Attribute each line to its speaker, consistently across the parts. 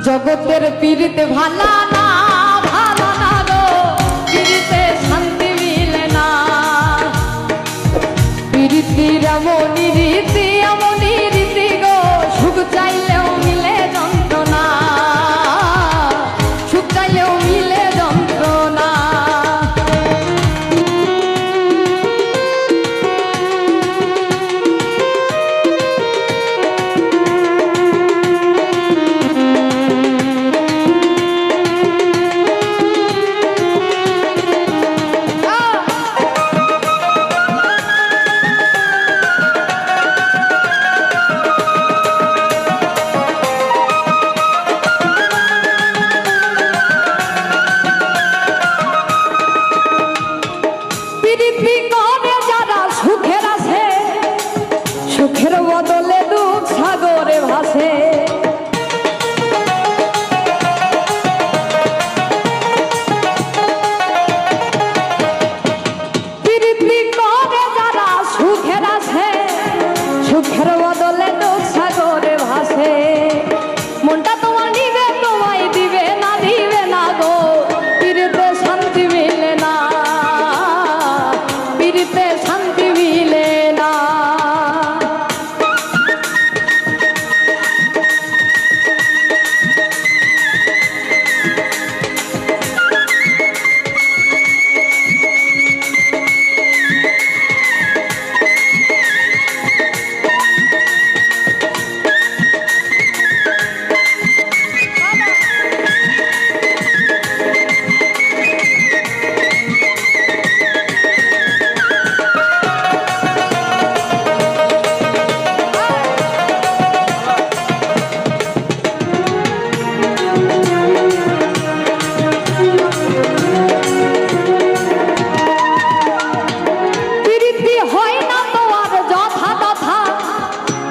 Speaker 1: জগতের পীড়িতে ভালা না ভালা না গো, পীড়িতে শান্তি মিলে না। পীড়িতির এমনই রীতি গো, সুখ চাইলেও মিলে যন্ত্রণা, সুখ চাইলেও মিলে যন্ত্রণা। সুখের বদলে দুঃখ সাগরে ভাসে। প্রীতি করে যারা সুখের আছে, সুখের বদলে দুঃখ সাগরে ভাসে। মনটা তোমার নিবে, তোমায় দিবে না গো, পীড়িতে শান্তি মিলে না, পীড়িতে শান্তি মিলে না।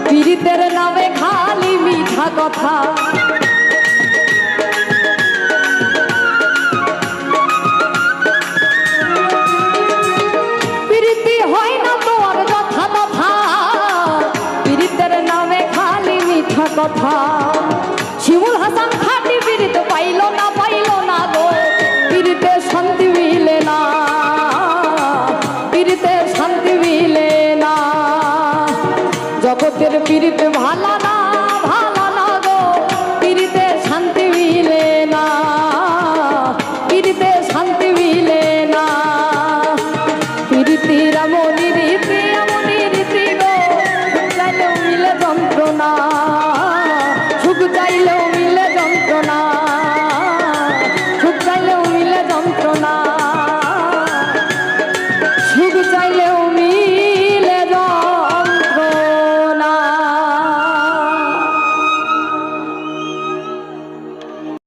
Speaker 1: পীড়িতের নামে খালি মিঠা কথা, পীড়িতি হয় না তোমার যথা তথা, পীড়িতের নামে খালি মিঠা কথা। শিমুল হাসান খাটি পীড়িত পাইল না গো, পীড়িতে শান্তি মিলে না, পীড়িতে শান্তি মিলে না। জগতের পীড়িতে ভালা না গো, পীড়িতে শান্তি মিলে না, পীড়িতে শান্তি মিলে না। পীড়িতির এমনই রীতি গো, সুখ চাইলেও মিলে যন্ত্রণা, সুখ চাইলেও মিলে যন্ত্রণা, সুখ চাইলেও মিলে যন্ত্রণা, সুখ চাইলেও